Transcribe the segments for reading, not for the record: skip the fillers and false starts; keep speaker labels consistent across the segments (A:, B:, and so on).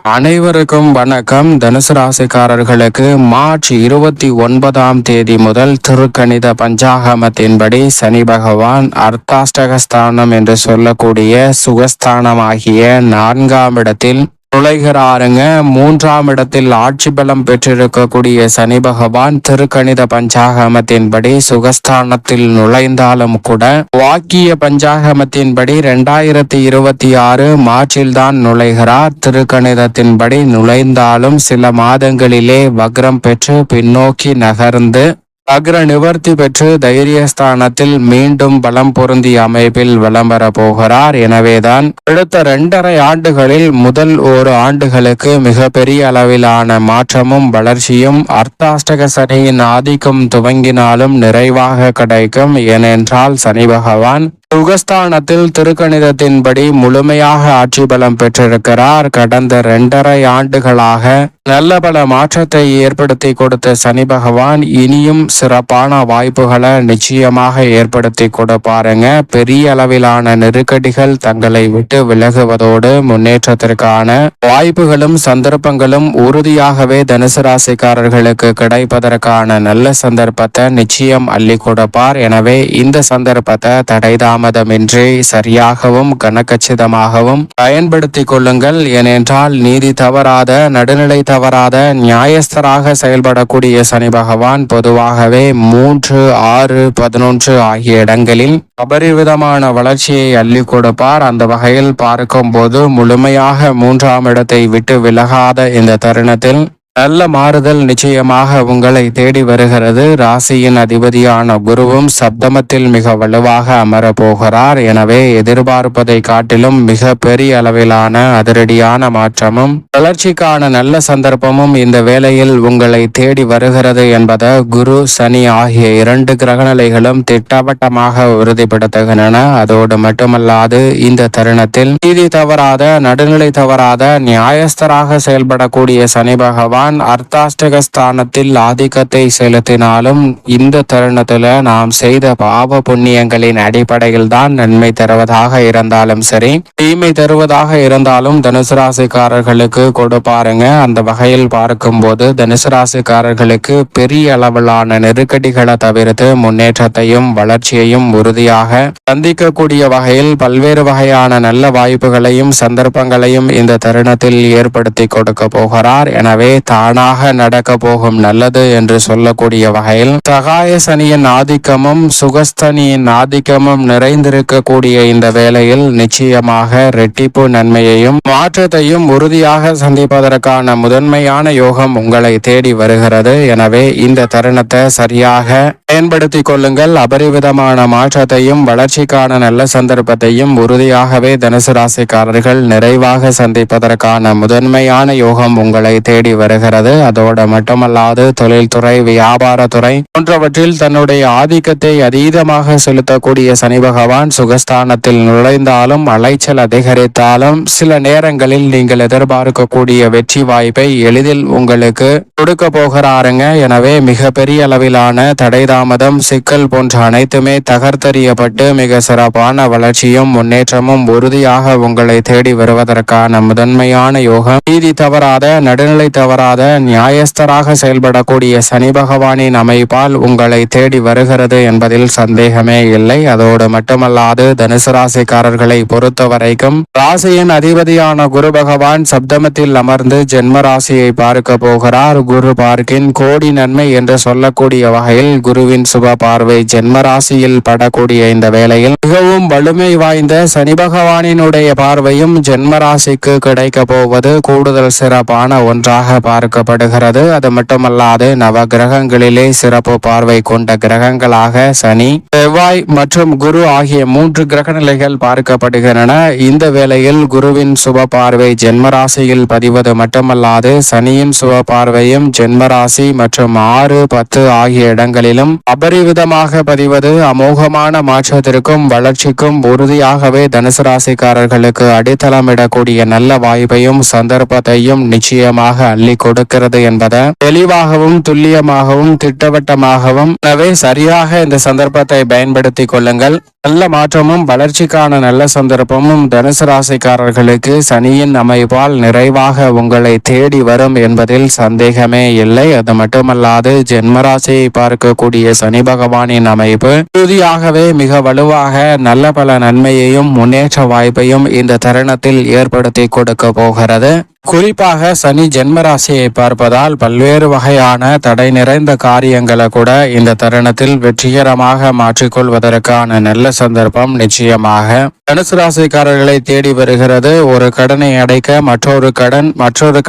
A: அனைவருக்கும் வணக்கம். தனுசு ராசிக்காரர்களுக்கு மார்ச் 29ஆம் தேதி முதல் திருக்கணித பஞ்சாகமத்தின்படி சனி பகவான் அர்த்தாஷ்டகஸ்தானம் என்று சொல்லக்கூடிய சுகஸ்தானமாகிய 4ஆம் இடத்தில் நுழைகிறாருங்க. 3ஆம் இடத்தில் ஆட்சி பலம் பெற்றிருக்கக்கூடிய சனி பகவான் திருக்கணித பஞ்சாகமத்தின்படி சுகஸ்தானத்தில் நுழைந்தாலும் கூட வாக்கிய பஞ்சாகமத்தின்படி 2026 மார்ச்சில் தான் நுழைகிறார். திருக்கணிதத்தின்படி நுழைந்தாலும் சில மாதங்களிலே வக்ரம் பெற்று பின்னோக்கி நகர்ந்து அக்ர நிவர்த்தி பெற்று தைரியஸ்தானத்தில் மீண்டும் பலம் பொருந்திய அமைப்பில் விளம்பர போகிறார். எனவேதான் அடுத்த 2.5 ஆண்டுகளில் முதல் 1 ஆண்டுகளுக்கு மிகப்பெரிய அளவிலான மாற்றமும் வளர்ச்சியும் அர்த்தாஷ்டக சனியின் ஆதிக்கம் துவங்கினாலும் நிறைவாக கிடைக்கும். ஏனென்றால் சனி பகவான் சுகஸ்தானத்தில் திருக்கணிதத்தின்படி முழுமையாக ஆட்சி பலம் பெற்றிருக்கிறார். கடந்த 2.5 ஆண்டுகளாக நல்ல பல மாற்றத்தை ஏற்படுத்தி கொடுத்த சனி பகவான் இனியும் சிறப்பான வாய்ப்புகளை நிச்சயமாக ஏற்படுத்தி கொடுப்பாருங்க. பெரிய அளவிலான நெருக்கடிகள் தங்களை விட்டு விலகுவதோடு முன்னேற்றத்திற்கான வாய்ப்புகளும் சந்தர்ப்பங்களும் உறுதியாகவே தனுசு ராசிக்காரர்களுக்கு கிடைப்பதற்கான நல்ல சந்தர்ப்பத்தை நிச்சயம் அள்ளி கொடுப்பார். எனவே இந்த சந்தர்ப்பத்தை தடைதாமதமின்றி சரியாகவும் கனக்கச்சிதமாகவும் பயன்படுத்தி கொள்ளுங்கள். ஏனென்றால் நீதி தவறாத, நடுநிலை தவறாத, நியாயஸ்தராக செயல்படக்கூடிய சனி பகவான் பொதுவாகவே 3, 6, 11 ஆகிய இடங்களில் அபரிவிதமான வளர்ச்சியை அள்ளி கொடுப்பார். அந்த வகையில் பார்க்கும்போது முழுமையாக 3ஆம் இடத்தை விட்டு விலகாத இந்த தருணத்தில் நல்ல மாறுதல் நிச்சயமாக உங்களை தேடி வருகிறது. ராசியின் அதிபதியான குருவும் சப்தமத்தில் மிக வலுவாக அமர போகிறார். எனவே எதிர்பார்ப்பதை காட்டிலும் மிக பெரிய அளவிலான அதிரடியான மாற்றமும் வளர்ச்சிக்கான நல்ல சந்தர்ப்பமும் இந்த வேளையில் உங்களை தேடி வருகிறது என்பதை குரு சனி ஆகிய 2 கிரகநிலைகளும் திட்டவட்டமாக உறுதிப்படுத்துகின்றன. அதோடு மட்டுமல்லாது இந்த தருணத்தில் நீதி தவறாத, நடுநிலை தவறாத, நியாயஸ்தராக செயல்படக்கூடிய சனி பகவான் அர்த்தாஷ்டகஸ்தானத்தில் ஆதிக்கத்தை செலுத்தினாலும் இந்த தருணத்துல நாம் செய்த பாவ புண்ணியங்களின் அடிப்படையில் தான் நன்மை தருவதாக இருந்தாலும் சரி, தீமை தருவதாக இருந்தாலும் தனுசு ராசிக்காரர்களுக்கு கொடுப்பாருங்க. அந்த வகையில் பார்க்கும்போது தனுசு ராசிக்காரர்களுக்கு பெரிய அளவிலான நெருக்கடிகளை தவிர்த்து முன்னேற்றத்தையும் வளர்ச்சியையும் உறுதியாக சந்திக்கக்கூடிய வகையில் பல்வேறு வகையான நல்ல வாய்ப்புகளையும் சந்தர்ப்பங்களையும் இந்த தருணத்தில் ஏற்படுத்தி கொடுக்க போகிறார். எனவே தானாக நடக்க போகும் நல்லது என்று சொல்லக்கூடிய வகையில் சகாய சனியின் ஆதிக்கமும் சுகஸ்தனியின் ஆதிக்கமும் நிறைந்திருக்கக்கூடிய இந்த வேளையில் நிச்சயமாக ரெட்டிப்பு நன்மையையும் மாற்றத்தையும் உறுதியாக சந்திப்பதற்கான முதன்மையான யோகம் உங்களை தேடி வருகிறது. எனவே இந்த தருணத்தை சரியாக பயன்படுத்திக் கொள்ளுங்கள். அபரிவிதமான மாற்றத்தையும் வளர்ச்சிக்கான நல்ல சந்தர்ப்பத்தையும் உறுதியாகவே தனுசு ராசிக்காரர்கள் நிறைவாக சந்திப்பதற்கான முதன்மையான யோகம் உங்களை தேடி வருகிறது. அதோடு மட்டுமல்லாது தொழில்துறை, வியாபாரத்துறை போன்றவற்றில் தன்னுடைய ஆதிக்கத்தை அதீதமாக செலுத்தக்கூடிய சனி பகவான் சுகஸ்தானத்தில் நுழைந்தாலும் அலைச்சல் அதிகரித்தாலும் சில நேரங்களில் நீங்கள் எதிர்பார்க்கக்கூடிய வெற்றி வாய்ப்பை எளிதில் உங்களுக்கு கொடுக்க போகிறாருங்க. எனவே மிக பெரிய அளவிலான தடைதாமதம், சிக்கல் போன்ற அனைத்துமே தகர்த்தெறியப்பட்டு மிக சிறப்பான வளர்ச்சியும் முன்னேற்றமும் உறுதியாக உங்களை தேடி வருவதற்கான முதன்மையான யோகம் நீதி தவறாத, நடுநிலை தவறாத, நியாயஸ்தராக செயல்படக்கூடிய சனி பகவானின் அமைப்பால் உங்களை தேடி வருகிறது என்பதில் சந்தேகமே இல்லை. அதோடு மட்டுமல்லாது தனுசு ராசிக்காரர்களை பொறுத்த வரைக்கும் ராசியின் அதிபதியான குரு பகவான் சப்தமத்தில் அமர்ந்து ஜென்ம ராசியை பார்க்க போகிறார். குரு பார்க்கின் கோடி நன்மை என்று சொல்லக்கூடிய வகையில் குருவின் சுப பார்வை ஜென்ம ராசியில் படக்கூடிய இந்த வேளையில் மிகவும் வலிமை வாய்ந்த சனி பகவானினுடைய பார்வையும் ஜென்ம ராசிக்கு கிடைக்க போவது கூடுதல் சிறப்பான ஒன்றாக பார்க்கப்படுகிறது. அது மட்டுமல்லாது நவ கிரகங்களிலே சிறப்பு பார்வை கொண்ட கிரகங்களாக சனி, செவ்வாய் மற்றும் குரு ஆகிய 3 கிரகநிலைகள் பார்க்கப்படுகின்றன. இந்த வேளையில் குருவின் சுப பார்வை ஜென்மராசியில் பதிவது மட்டுமல்லாது சனியின் சுப பார்வையும் ஜென்மராசி மற்றும் 6, 10 ஆகிய இடங்களிலும் அபரிவிதமாக பதிவது அமோகமான மாற்றத்திற்கும் வளர்ச்சிக்கும் உறுதியாகவே தனுசு ராசிக்காரர்களுக்கு அடித்தளமிடக்கூடிய நல்ல வாய்ப்பையும் சந்தர்ப்பத்தையும் நிச்சயமாக அள்ளி கொடுக்கிறது என்பதை தெளிவாகவும் துல்லியமாகவும் திட்டவட்டமாகவும் எனவே சரியாக இந்த சந்தர்ப்பத்தை பயன்படுத்திக் கொள்ளுங்கள். நல்ல மாற்றமும் வளர்ச்சிக்கான நல்ல சந்தர்ப்பமும் தனுசு ராசிக்காரர்களுக்கு சனியின் அமைப்பால் நிறைவாக உங்களை தேடி வரும் என்பதில் சந்தேகமே இல்லை. அது மட்டுமல்லாது ஜென்மராசியை பார்க்கக்கூடிய சனி பகவானின் அமைப்பு உறுதியாகவே மிக வலுவாக நல்ல பல நன்மையையும் முன்னேற்ற வாய்ப்பையும் இந்த தருணத்தில் ஏற்படுத்தி கொடுக்க போகிறது. குறிப்பாக சனி ஜென்மராசியை பார்ப்பதால் பல்வேறு வகையான தடை நிறைந்த காரியங்களை கூட இந்த தருணத்தில் வெற்றிகரமாக மாற்றிக்கொள்வதற்கான நல்ல சந்தர்ப்பம் நிச்சயமாக தனுசு ராசிக்காரர்களை தேடி வருகிறது. ஒரு கடனை அடைக்க மற்றொரு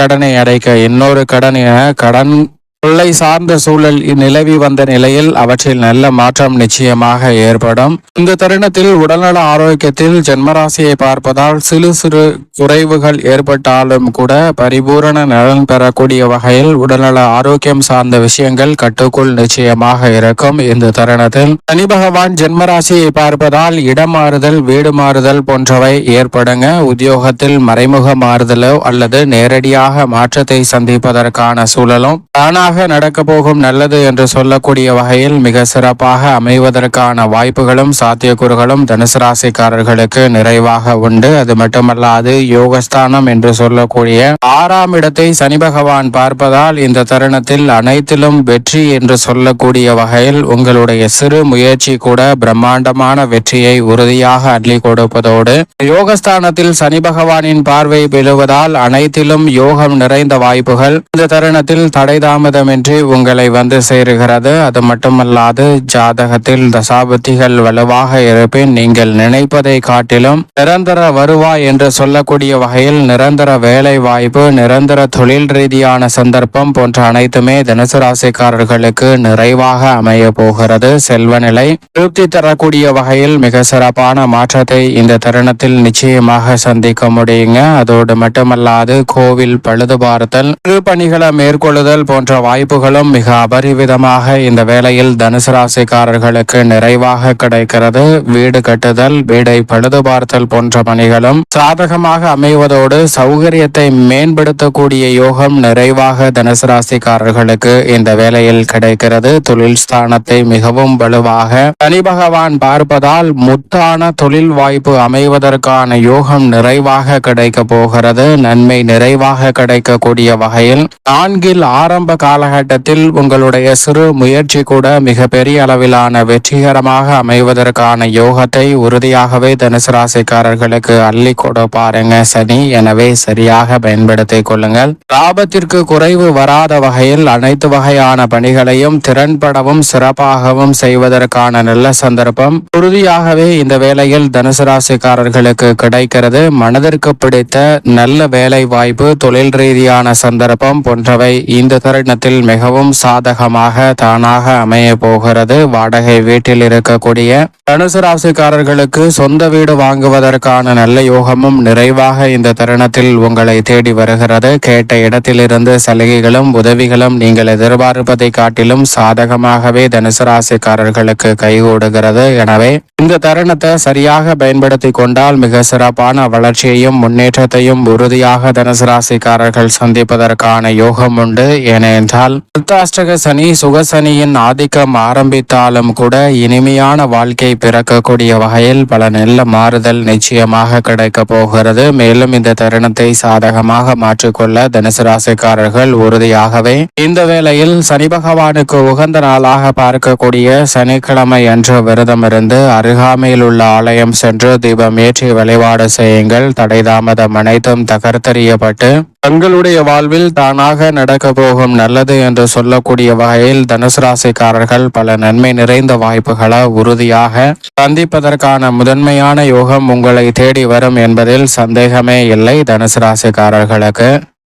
A: கடனை அடைக்க இன்னொரு கடன் என கடன் கொள்ளை சார்ந்த சூழல் நிலவி வந்த நிலையில் அவற்றில் நல்ல மாற்றம் நிச்சயமாக ஏற்படும். இந்த தருணத்தில் உடல்நல ஆரோக்கியத்தில் ஜென்மராசியை பார்ப்பதால் சிறு குறைவுகள் ஏற்பட்டாலும் கூட பரிபூரண நலன் பெறக்கூடிய வகையில் உடல்நல ஆரோக்கியம் சார்ந்த விஷயங்கள் கட்டுக்குள் நிச்சயமாக இருக்கும். இந்த தருணத்தில் சனி பகவான் ஜென்மராசியை பார்ப்பதால் இடம் மாறுதல், வீடு மாறுதல் போன்றவை ஏற்படுங்க. உத்தியோகத்தில் மறைமுக மாறுதலோ அல்லது நேரடியாக மாற்றத்தை சந்திப்பதற்கான சூழலும் தானாக நடக்க போகும் நல்லது என்று சொல்லக்கூடிய வகையில் மிக சிறப்பாக அமைவதற்கான வாய்ப்புகளும் சாத்தியக்கூறுகளும் தனுசு ராசிக்காரர்களுக்கு நிறைவாக உண்டு. அது மட்டுமல்லாது யோகஸ்தானம் என்று சொல்லக்கூடிய 6ஆம் இடத்தை சனி பகவான் பார்ப்பதால் இந்த தருணத்தில் அனைத்திலும் வெற்றி என்று சொல்லக்கூடிய வகையில் உங்களுடைய சிறு முயற்சி கூட பிரம்மாண்டமான வெற்றியை உறுதியாக அள்ளி கொடுப்பதோடு யோகஸ்தானத்தில் சனி பகவானின் பார்வை பெறுவதால் அனைத்திலும் யோகம் நிறைந்த வாய்ப்புகள் இந்த தருணத்தில் தடை தாமதமின்றி உங்களை வந்து சேருகிறது. அது மட்டுமல்லாது ஜாதகத்தில் தசாபுத்திகள் வலுவாக இருப்பின் நீங்கள் நினைப்பதை காட்டிலும் நிரந்தர வருவாய் என்று சொல்லக்கூடிய வகையில் நிரந்தர வேலை வாய்ப்பு, நிரந்தர தொழில் ரீதியான சந்தர்ப்பம் போன்ற அனைத்துமே தனுசு ராசிக்காரர்களுக்கு நிறைவாக அமைய போகிறது. செல்வநிலை திருப்தி தரக்கூடிய வகையில் மிக சிறப்பான மாற்றத்தை இந்த தருணத்தில் நிச்சயமாக சந்திக்க முடியுங்க. அதோடு மட்டுமல்லாது கோவில் பழுது பார்த்தல், திருப்பணிகளை மேற்கொள்ளுதல் போன்ற வாய்ப்புகளும் மிக அபரிவிதமாக இந்த வேளையில் தனுசு ராசிக்காரர்களுக்கு நிறைவாக கிடைக்கிறது. வீடு கட்டுதல், வீடை பழுது பார்த்தல் போன்ற பணிகளும் சாதகமாக அமைவதோடு சௌகரியத்தை மேம்படுத்தக்கூடிய யோகம் நிறைவாக தனுசு ராசிக்காரர்களுக்கு இந்த வேளையில் கிடைக்கிறது. தொழில் ஸ்தானத்தை மிகவும் வலுவாக சனி பகவான் பார்ப்பதால் முத்தான தொழில் வாய்ப்பு அமைவதற்கான யோகம் நிறைவாக கிடைக்க போகிறது. நன்மை நிறைவாக கிடைக்கக்கூடிய வகையில் 4 ஆரம்ப காலகட்டத்தில் உங்களுடைய சிறு முயற்சி கூட மிக பெரிய அளவிலான வெற்றிகரமாக அமைவதற்கான யோகத்தை உறுதியாகவே தனுசு ராசிக்காரர்களுக்கு அள்ளி கொடுப்பாருங்க சனி. எனவே சரியாக பயன்படுத்திக் கொள்ளுங்கள். லாபத்திற்கு குறைவு வராத வகையில் அனைத்து வகையான பணிகளையும் திறன்படவும் சிறப்பாகவும் செய்வதற்கான நல்ல சந்தர்ப்பம் உறுதியாகவே இந்த வேளையில் தனுசு ராசிக்காரர்களுக்கு கிடைக்கிறது. மனதிற்கு பிடித்த நல்ல வேலை வாய்ப்பு, தொழில் ரீதியான சந்தர்ப்பம் போன்றவை இந்த தருணத்தில் மிகவும் சாதகமாக தானாக அமைய போகிறது. வாடகை வீட்டில் இருக்கக்கூடிய தனுசு ராசிக்காரர்களுக்கு சொந்த வீடு வாங்குவதற்கான நல்ல யோகமும் நிறைவாக இந்த தருணத்தில் உங்களை தேடி வருகிறது. கேட்ட இடத்திலிருந்து சலுகைகளும் உதவிகளும் நீங்கள் எதிர்பார்ப்பதை காட்டிலும் சாதகமாகவே தனுசு ராசிக்காரர்களுக்கு கைகூடுகிறது. எனவே இந்த தருணத்தை சரியாக பயன்படுத்தி கொண்டால் மிக சிறப்பான வளர்ச்சியையும் முன்னேற்றத்தையும் உறுதியாக தனுசு ராசிக்காரர்கள் சந்திப்பதற்கான யோகம் உண்டு. ஏனென்றால் அர்த்தாஷ்டக சனி சுகசனியின் ஆதிக்கம் ஆரம்பித்தாலும் கூட இனிமையான வாழ்க்கை பிறக்கக்கூடிய வகையில் பல நல்ல மாறுதல் நிச்சயமாக கிடைக்க போகிறது. மேலும் இந்த தருணத்தை சாதகமாக மாற்றிக்கொள்ள தனுசு ராசிக்காரர்கள் உறுதியாகவே இந்த வேளையில் சனி பகவானுக்கு உகந்த நாளாக பார்க்கக்கூடிய சனிக்கிழமை அன்று விரதமிருந்து அருகாமையில் உள்ள ஆலயம் சென்று தீபம் ஏற்றி வழிபாடு செய்யுங்கள். தடை தாமதம் அனைத்தும் தகர்த்தெறியப்பட்டு தங்களுடைய வாழ்வில் தானாக நடக்க போகும் நல்லது என்று சொல்லக்கூடிய வகையில் தனுசு ராசிக்காரர்கள் பல நன்மை நிறைந்த வாய்ப்புகளை உறுதியாக சந்திப்பதற்கான முதன்மையான யோகம் உங்களை தேடி வரும் என்பதில் சந்தேகமே இல்லை. தனுசு ராசிக்காரர்களுக்கு